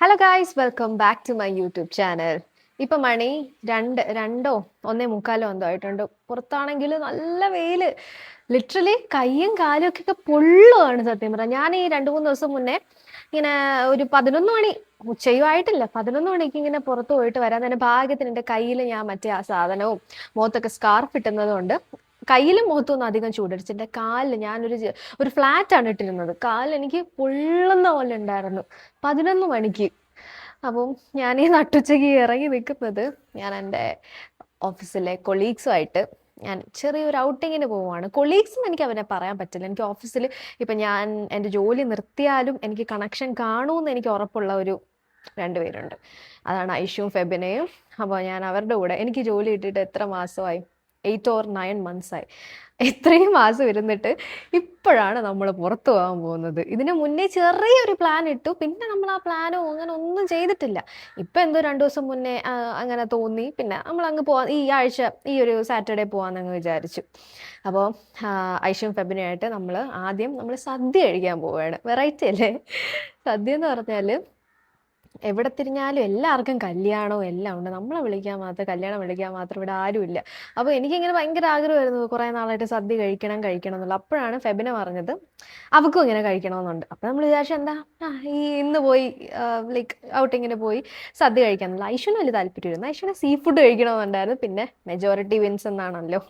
Hello guys, welcome back to my YouTube channel. ഇപ്പൊ മണി രണ്ടോ 1:45 എന്തോ ആയിട്ടുണ്ട്. പുറത്താണെങ്കിൽ നല്ല വെയില്, ലിറ്ററലി കയ്യും കാലും ഒക്കെ പൊള്ളുവാണ് സത്യം പറഞ്ഞാൽ. ഞാൻ ഈ 2-3 ദിവസം മുന്നേ ഇങ്ങനെ ഒരു 11 മണി, ഉച്ചയും ആയിട്ടില്ല, 11 മണിക്ക് ഇങ്ങനെ പുറത്ത് പോയിട്ട് വരാൻ തന്നെ ഭാഗ്യത്തിന് എൻ്റെ കയ്യിൽ ഞാൻ മറ്റേ ആ സാധനവും മുഖത്തൊക്കെ സ്കാർഫ് ഇട്ടുന്നത് കൊണ്ട് കയ്യിലും മുഖത്തൊന്നും അധികം ചൂടടിച്ചു. എൻ്റെ കാലിൽ ഒരു ഫ്ലാറ്റാണ് ഇട്ടിരുന്നത്, കാലിൽ എനിക്ക് പൊള്ളുന്ന പോലെ ഉണ്ടായിരുന്നു 11 മണിക്ക്. അപ്പം ഞാൻ ഈ നട്ടുച്ചയ്ക്ക് ഇറങ്ങി നിൽക്കുന്നത്, ഞാൻ എൻ്റെ ഓഫീസിലെ കൊളീഗ്സുമായിട്ട് ഞാൻ ചെറിയൊരു ഔട്ടിങ്ങിന് പോവുകയാണ്. കൊളീഗ്സും എനിക്ക് അവനെ പറയാൻ പറ്റില്ല. എനിക്ക് ഓഫീസിൽ ഇപ്പം ഞാൻ എൻ്റെ ജോലി നിർത്തിയാലും എനിക്ക് കണക്ഷൻ കാണുമെന്ന് എനിക്ക് ഉറപ്പുള്ള ഒരു 2 പേരുണ്ട്. അതാണ് ഐഷുവും ഫെബിനയും. അപ്പോൾ ഞാൻ അവരുടെ കൂടെ, എനിക്ക് ജോലി കിട്ടിയിട്ട് എത്ര മാസമായി, 8 or 9 months ആയി. ഇത്രയും മാസം ഇരുന്നിട്ട് ഇപ്പോഴാണ് നമ്മൾ പുറത്തു പോകാൻ പോകുന്നത്. ഇതിന് മുന്നേ ചെറിയൊരു പ്ലാൻ ഇട്ടു, പിന്നെ നമ്മൾ ആ പ്ലാനോ അങ്ങനെ ഒന്നും ചെയ്തിട്ടില്ല. ഇപ്പം എന്തോ 2 ദിവസം മുന്നേ അങ്ങനെ തോന്നി, പിന്നെ നമ്മൾ അങ്ങ് പോവാൻ, ഈ ആഴ്ച ഈ ഒരു സാറ്റർഡേ പോകാമെന്നങ്ങ് വിചാരിച്ചു. അപ്പോൾ ഐഷും ഫെബിനുമായിട്ട് നമ്മൾ സദ്യ കഴിക്കാൻ പോവുകയാണ്. വെറൈറ്റി അല്ലേ? സദ്യ എന്ന് പറഞ്ഞാൽ എവിടെ തിരിഞ്ഞാലും എല്ലാവർക്കും കല്യാണവും എല്ലാം ഉണ്ട്. നമ്മളെ കല്യാണം വിളിക്കാൻ മാത്രം ഇവിടെ ആരുമില്ല. അപ്പോൾ എനിക്കിങ്ങനെ ഭയങ്കര ആഗ്രഹമായിരുന്നു കുറേ നാളായിട്ട് സദ്യ കഴിക്കണം എന്നുള്ളത്. അപ്പോഴാണ് ഫെബിന പറഞ്ഞത് അവൾക്കും ഇങ്ങനെ കഴിക്കണമെന്നുണ്ട്. അപ്പോൾ നമ്മൾ വിചാരിച്ചു എന്താ ഇന്ന് പോയി ലൈക്ക് ഔട്ടിങ്ങിന് പോയി സദ്യ കഴിക്കാമെന്നുള്ള. ഐശ്വന് വലിയ താല്പര്യമായിരുന്നു, ഐശ്വന് സീ ഫുഡ് കഴിക്കണമെന്നുണ്ടായിരുന്നു. പിന്നെ മെജോറിറ്റി വിൻസ് എന്നാണല്ലോ.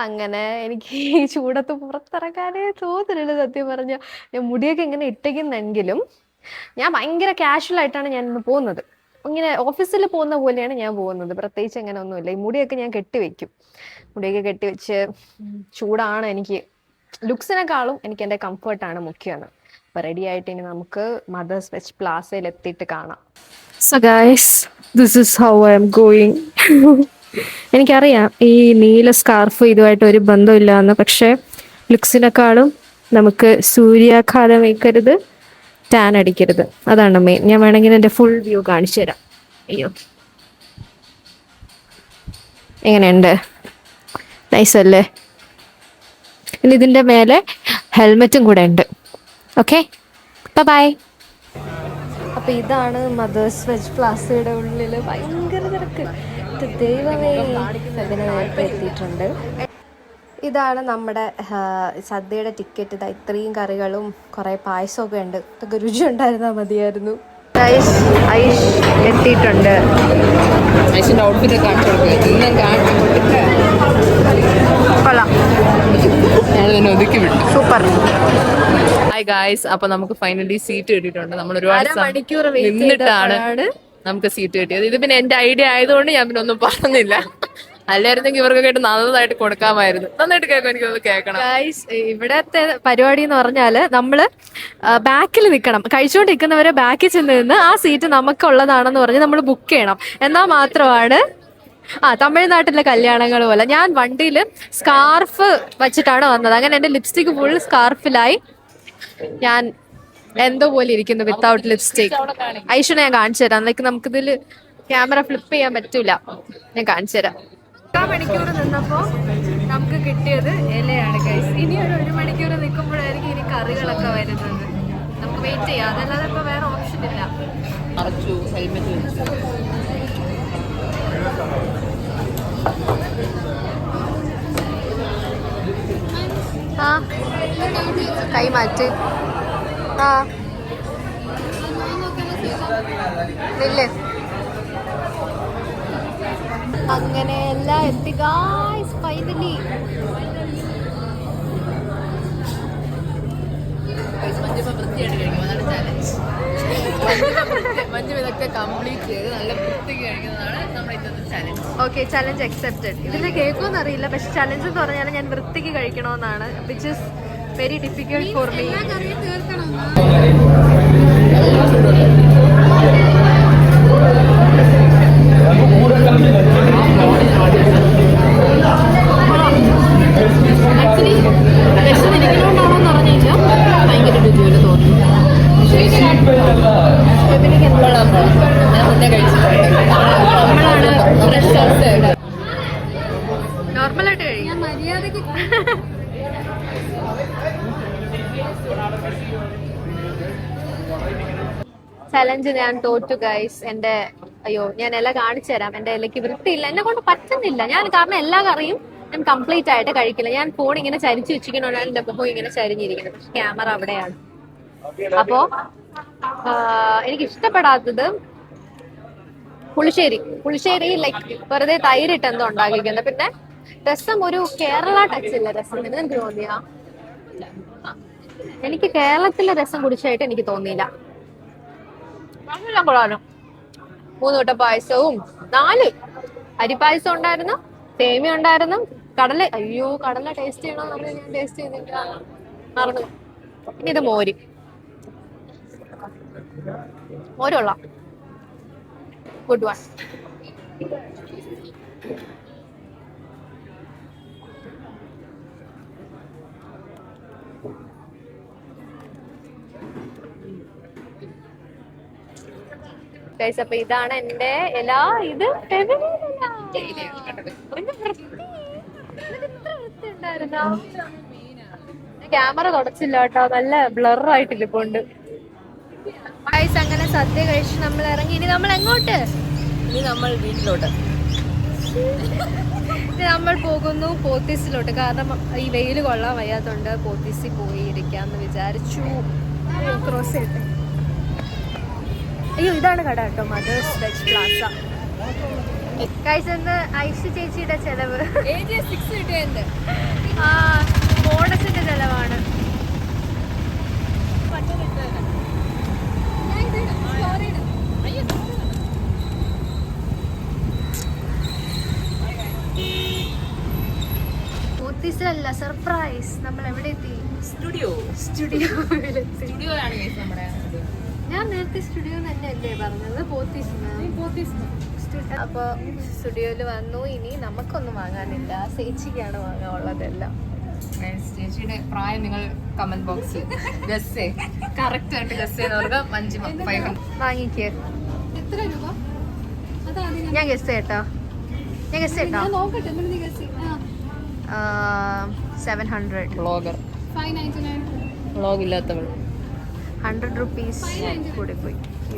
അങ്ങനെ എനിക്ക് ഈ ചൂടത്ത് പുറത്തിറക്കാനേ തോന്നുന്നില്ല സത്യം പറഞ്ഞാൽ. ഞാൻ മുടിയൊക്കെ ഇങ്ങനെ ഇട്ടിക്കുന്നെങ്കിലും ഞാൻ ഭയങ്കര കാഷ്വൽ ആയിട്ടാണ് ഞാൻ ഇന്ന് പോകുന്നത്. ഇങ്ങനെ ഓഫീസിൽ പോകുന്ന പോലെയാണ് ഞാൻ പോകുന്നത്. പ്രത്യേകിച്ച് അങ്ങനെ ഒന്നുമില്ല. ഈ മുടിയൊക്കെ ഞാൻ മുടിയൊക്കെ കെട്ടിവെച്ച് ചൂടാണ് എനിക്ക്. ലുക്സിനെക്കാളും എനിക്ക് എൻ്റെ കംഫർട്ടാണ് മുഖ്യമാണ്. അപ്പോൾ റെഡി ആയിട്ട് ഇനി നമുക്ക് മദേഴ്സ് വെച്ച് പ്ലാസയിൽ എത്തിയിട്ട് കാണാം. So guys, this is how I am going. എനിക്കറിയാം ഈ നീല സ്കാർഫ് ഇതുമായിട്ട് ഒരു ബന്ധമില്ല എന്ന്, പക്ഷേ ലുക്സിനെക്കാളും നമുക്ക് സൂര്യാഘാതം ഏൽക്കരുത്, ടാൻ അടിക്കരുത്, അതാണ് മെയിൻ. ഞാൻ വേണമെങ്കിൽ എൻ്റെ ഫുൾ വ്യൂ കാണിച്ചു തരാം. അയ്യോ, എങ്ങനെയുണ്ട്? നൈസ് അല്ലേ? ഇനി ഇതിൻ്റെ മേലെ ഹെൽമെറ്റും കൂടെ ഉണ്ട്. Okay, bye. അപ്പം ഇതാണ് മദേഴ്സ് വെജ് പ്ലാസയുടെ ഉള്ളിൽ. ഭയങ്കര തിരക്ക്, ദൈവമേ. നേരത്തെ എത്തിയിട്ടുണ്ട്. ഇതാണ് നമ്മുടെ സദ്യയുടെ ടിക്കറ്റ്. ഇതാ ഇത്രയും കറികളും കുറേ പായസമൊക്കെ ഉണ്ട്. ഇതൊക്കെ രുചി ഉണ്ടായിരുന്നാൽ മതിയായിരുന്നു. ഐഷ് എത്തിയിട്ടുണ്ട്. കൊള്ളാം, സൂപ്പർ. ഹായ് ഗായ്സ്, അപ്പൊ നമുക്ക് ഫൈനലി സീറ്റ് കിട്ടിയിട്ടുണ്ട്. നമ്മൾ ഒരുപാട് മണിക്കൂർ നിന്നിട്ടാണ് നമുക്ക് സീറ്റ് കിട്ടിയത്. ഇത് പിന്നെ എന്റെ ഐഡിയ ആയതുകൊണ്ട് ഞാൻ പിന്നെ ഒന്നും പറഞ്ഞില്ല. അല്ലായിരുന്നെങ്കിൽ ഇവർക്ക് കേട്ട് നന്നായിട്ട് കൊടുക്കാമായിരുന്നു. നന്നായിട്ട് കേൾക്കും, എനിക്കൊന്ന് കേൾക്കണം. ഇവിടത്തെ പരിപാടി എന്ന് പറഞ്ഞാല് നമ്മള് ബാക്കിൽ നിൽക്കണം. കഴിച്ചുകൊണ്ടിരിക്കുന്നവരെ ബാക്കിൽ ചെന്ന് നിന്ന് ആ സീറ്റ് നമുക്കുള്ളതാണെന്ന് പറഞ്ഞ് നമ്മൾ ബുക്ക് ചെയ്യണം. എന്നാൽ മാത്രമാണ് തമിഴ്നാട്ടിലെ കല്യാണങ്ങൾ പോലെ. ഞാൻ വണ്ടിയിൽ സ്കാർഫ് വെച്ചിട്ടാണ് വന്നത്. അങ്ങനെ എൻ്റെ ലിപ്സ്റ്റിക് ഫുൾ സ്കാർഫിലായി. ഞാൻ എന്തോ പോലെ ഇരിക്കുന്നു വിത്തൗട്ട് ലിപ്സ്റ്റിക്. ഐശ്വര്യ ഞാൻ കാണിച്ചു തരാം. ലൈക്ക് നമുക്കിതിൽ ക്യാമറ ഫ്ലിപ്പ് ചെയ്യാൻ പറ്റൂല. ഞാൻ കാണിച്ചു തരാം. 1 മണിക്കൂർ നിന്നപ്പോൾ നമുക്ക് കിട്ടിയത് ഇലയാണ് ഗൈസ്. ഇനി ഒരു 1 മണിക്കൂർ നിൽക്കുമ്പോഴായിരിക്കും ഇനി കറികളൊക്കെ വരുന്നത്. നമുക്ക് വെയിറ്റ് ചെയ്യാം, അതല്ലാതെ ഇപ്പൊ വേറെ ഓപ്ഷൻ ഇല്ല. കൈ മാറ്റ്. ഇല്ലേ, അങ്ങനെ എല്ലാം എത്തി guys. Finally okay, challenge accepted. ഇതിന്റെ കേൾക്കുമെന്ന് അറിയില്ല, പക്ഷെ ചലഞ്ച് എന്ന് പറഞ്ഞാൽ ഞാൻ വൃത്തിക്ക് കഴിക്കണമെന്നാണ്, which is very difficult for me. നോർമലായിട്ട് കഴിയും. മര്യാദക്ക് ചലഞ്ച് ഞാൻ തോറ്റു ഗൈസ്. എന്റെ അയ്യോ, ഞാൻ ഇല കാണിച്ചു തരാം. എന്റെ ഇലയ്ക്ക് വൃത്തിയില്ല, എന്നെ കൊണ്ട് പറ്റുന്നില്ല. ഞാൻ കാരണം എല്ലാ കറിയും ഞാൻ കംപ്ലീറ്റ് ആയിട്ട് കഴിക്കില്ല. ഞാൻ ഫോൺ ഇങ്ങനെ ചരിച്ചു വെച്ചിരിക്കണോണ്ടാണ് എന്റെ മുഖം ഇങ്ങനെ ചരിഞ്ഞിരിക്കുന്നത്. പക്ഷെ ക്യാമറ അവിടെയാണ്. അപ്പോ എനിക്ക് ഇഷ്ടപ്പെടാത്തത് പുളിശ്ശേരി ലൈക്ക് വെറുതെ തൈരിട്ട് എന്തോ ഉണ്ടാക്കിക്കുന്നത്. പിന്നെ രസം ഒരു കേരള ടച്ച് ഇല്ല രസത്തിന്. എനിക്ക് തോന്നിയ എനിക്ക് കേരളത്തിലെ രസം കുടിച്ചായിട്ട് എനിക്ക് തോന്നിയില്ല. കൊള്ളാലോ. 3 വട്ട പായസവും 4 അരിപ്പായസം ഉണ്ടായിരുന്നു, സേമിയ ഉണ്ടായിരുന്നു, കടല ടേസ്റ്റ് ചെയ്യണമെന്ന് പറഞ്ഞാൽ ഞാൻ ടേസ്റ്റ് ചെയ്തില്ല, മറന്നു. ഇനി ഇത് മോരുള്ള ഗുഡ് വൺ. അപ്പൊ ഇതാണ് എന്റെ ഇല. ഇത് ക്യാമറ തുടച്ചില്ല കേട്ടോ, നല്ല ബ്ലർ ആയിട്ടില്ല ഇപ്പൊ ഉണ്ട്. അങ്ങനെ സദ്യ കഴിച്ച് നമ്മൾ ഇറങ്ങി. ഇനി നമ്മൾ എങ്ങോട്ട്? ഇനി നമ്മൾ വീട്ടിലോട്ട്. നമ്മൾ പോകുന്നു പോത്തീസിലോട്ട്. കാരണം ഈ വെയിൽ കൊള്ളാൻ വയ്യാത്തോണ്ട് പോത്തീസിൽ പോയി ഇരിക്കാന്ന് വിചാരിച്ചു. ക്രോസ് ചെയ്യട്ടെ. അയ്യോ, ഇതാണ് കട കേട്ടോ, മദേഴ്സ് വെജ് പ്ലാസ. കഴിച്ചെന്ന് ഐഷു ചേച്ചിയുടെ ചെലവ്. ബോണസിന്റെ ചെലവാണ്. പോത്തീസിലല്ല, സർപ്രൈസ്. നമ്മൾ എവിടെ എത്തി? സ്റ്റുഡിയോയിലാണ് നമ്മുടെ. ഞാൻ നേരത്തെ സ്റ്റുഡിയോ തന്നെയല്ലേ പറഞ്ഞത്? അപ്പൊ സ്റ്റുഡിയോയില് വന്നു. ഇനി നമുക്കൊന്നും വാങ്ങാനില്ല, ചേച്ചിക്കാണ് വാങ്ങാനുള്ളതെല്ലാം. ചേച്ചിയുടെ പ്രായം നിങ്ങൾ കമന്റ് ബോക്സിൽ കറക്റ്റ് ആയിട്ട് ഗസ് ചെയ്യുന്നവർക്ക് വാങ്ങിക്ക്. എത്ര രൂപ? ഞാൻ ഗസ് ചെയ്യട്ടോ. 700. Vlogger, vlog ഇല്ലാത്തവൾ. 100 rupees കൂടി പോയി.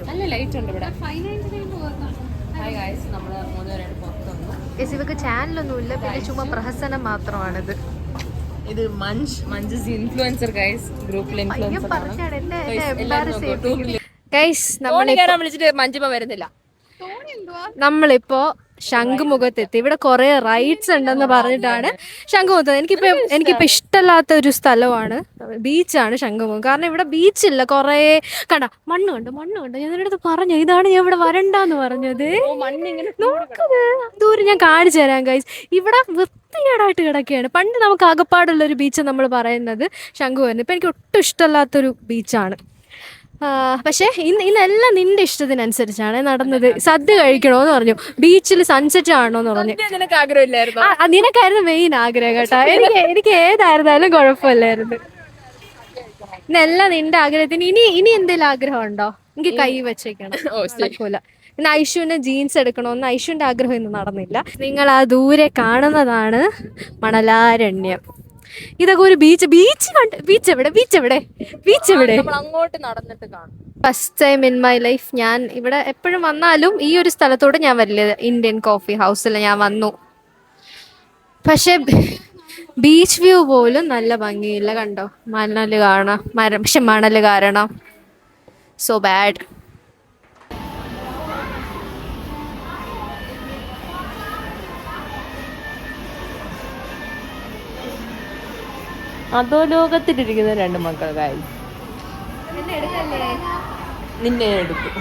നല്ല ലൈറ്റ് ഉണ്ട് ഇവിടെ. ഹായ് ഗൈസ്, നമ്മൾ 3 പേരാണ് പുറത്ത് വന്നു. ഇവക്ക് ചാനലൊന്നുമില്ല, പിന്നെ ചുമ്മാ പ്രഹസനം മാത്രമാണിത്. ഇത് മഞ്ജസ് ഇൻഫ്ലുവൻസർ ഗൈസ്, ഗ്രൂപ്പിൽ ഇൻഫ്ലുവൻസർ വിളിച്ചിട്ട് മഞ്ജുമ വരുന്നില്ല. നമ്മളിപ്പോ ശംഖുമുഖത്തെത്തി. ഇവിടെ കുറെ റൈഡ്സ് ഉണ്ടെന്ന് പറഞ്ഞിട്ടാണ് ശംഖുമുഖത്ത്. എനിക്കിപ്പോ ഇഷ്ടമല്ലാത്ത ഒരു സ്ഥലമാണ്, ബീച്ചാണ് ശംഖുമുഖം. കാരണം ഇവിടെ ബീച്ചില്ല. കുറെ മണ്ണ് കണ്ടു. ഞാൻ നിന്റെ അടുത്ത് പറഞ്ഞു, ഇതാണ് ഞാൻ ഇവിടെ വരണ്ടെന്ന് പറഞ്ഞത്. നോക്കത് ദൂരം ഞാൻ കാണിച്ചു തരാം ഗൈസ്. ഇവിടെ വൃത്തികേടായിട്ട് കിടക്കുകയാണ്. പണ്ട് നമുക്ക് ആകപ്പാടുള്ള ഒരു ബീച്ച് നമ്മൾ പറയുന്നത് ശംഖുമുഖം. ഇപ്പൊ എനിക്ക് ഒട്ടും ഇഷ്ടമല്ലാത്തൊരു ബീച്ചാണ്. പക്ഷെ ഇന്നെല്ലാം നിന്റെ ഇഷ്ടത്തിനനുസരിച്ചാണ് നടന്നത്. സദ്യ കഴിക്കണോന്ന് പറഞ്ഞു, ബീച്ചിൽ സൺസെറ്റ് കാണണോന്ന് പറഞ്ഞു. നിനക്ക് ആഗ്രഹമില്ലായിരുന്നു? നിനക്കായിരുന്നു മെയിൻ ആഗ്രഹം കേട്ടോ. എനിക്ക് ഏതായിരുന്നാലും കുഴപ്പമില്ലായിരുന്നു. ഇന്നെല്ലാം നിന്റെ ആഗ്രഹത്തിന്. ഇനി എന്തെങ്കിലും ആഗ്രഹം ഉണ്ടോ? എനിക്ക് കൈ വെച്ചേക്കണം. നടക്കൂല. ഇന്ന് ഐഷുവിന് ജീൻസ് എടുക്കണമെന്ന് ഐഷുവിന്റെ ആഗ്രഹം ഇന്ന് നടന്നില്ല. നിങ്ങൾ ആ ദൂരെ കാണുന്നതാണ് മണലാരണ്യം. ഇതൊക്കെ ഒരു ബീച്ച്. ബീച്ച് എവിടെ? അങ്ങോട്ട് നടന്നിട്ട് കാണും. First time in my life ഞാൻ ഇവിടെ എപ്പോഴും വന്നാലും ഈ ഒരു സ്ഥലത്തോട് ഞാൻ വരില്ല. ഇന്ത്യൻ കോഫി ഹൗസിൽ ഞാൻ വന്നു. പക്ഷെ ബീച്ച് വ്യൂ പോലും നല്ല ഭംഗിയില്ല. കണ്ടോ, മണല് കാണാം, പക്ഷെ മണല് കാരണം സോ ബാഡ്. അതോ ലോകത്തിലിരിക്കുന്ന 2 മക്കളായി നിന്നെ എടുക്കും.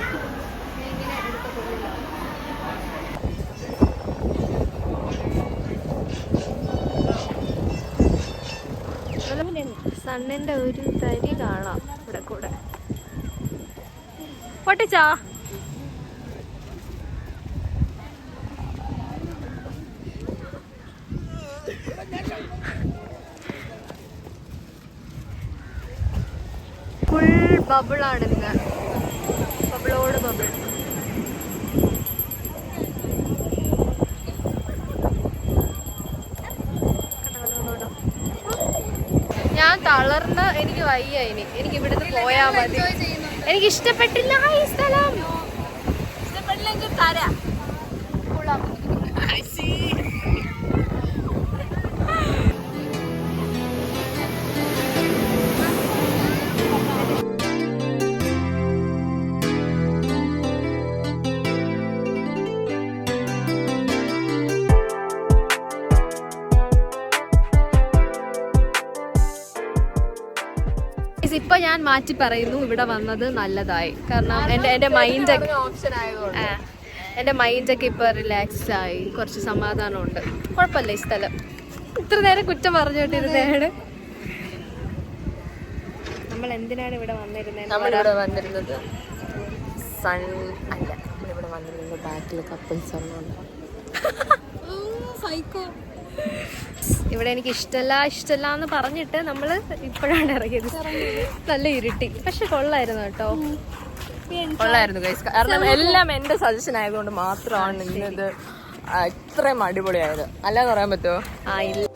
സണ്ണിന്റെ ഒരു തരി കാണാം ഇവിടെ കൂടെ. പൊട്ടിച്ചാ ഫുൾ ബബിളാണ്. നിങ്ങൾ ബബിളോട് ബബിൾ. ഞാൻ തളർന്ന് എനിക്ക് വയ്യ. എനിക്ക് ഇവിടുന്ന് പോയാ മതി. എനിക്ക് ഇഷ്ടപ്പെട്ടില്ല ഈ സ്ഥലം. ഇഷ്ടപ്പെട്ടില്ലെങ്കിൽ തരാം. ഇപ്പൊ ഞാൻ മാറ്റി പറയുന്നു, ഇവിടെ വന്നത് നല്ലതായി. കാരണം എന്റെ മൈൻഡൊക്കെ ഓപ്ഷൻ ആയതുകൊണ്ട് എന്റെ മൈൻഡൊക്കെ ഇപ്പൊ റിലാക്സ്ഡ് ആയി, കുറച്ച് സമാധാനമുണ്ട്. കുഴപ്പമില്ല ഈ സ്ഥലം. ഇത്ര നേരം കുറ്റം പറഞ്ഞുകൊണ്ടിരുന്നതാണ്. നമ്മൾ എന്തിനാണ് ഇവിടെ വന്നിരുന്നത്? നമ്മളിവിടെ വന്നിരുന്നത് സൺ അല്ല, നമ്മളിവിടെ വന്നിരുന്നത് ബാക്കിൽ കപ്പിൾസ് ഒന്നുണ്ട്. ഇവിടെ എനിക്ക് ഇഷ്ടല്ല എന്ന് പറഞ്ഞിട്ട് നമ്മള് ഇപ്പോഴാണ് ഇറങ്ങിയത്. നല്ല ഇരുട്ടി, പക്ഷെ കൊള്ളായിരുന്നു കേട്ടോ. കൊള്ളായിരുന്നു ഗൈസ്. കാരണം എല്ലാം എന്റെ സജഷൻ ആയതുകൊണ്ട് മാത്രമാണ് ഇന്നത് ഇത്രയും അടിപൊളിയായത്. അല്ലാന്ന് പറയാൻ പറ്റുമോ? ആ ഇല്ല.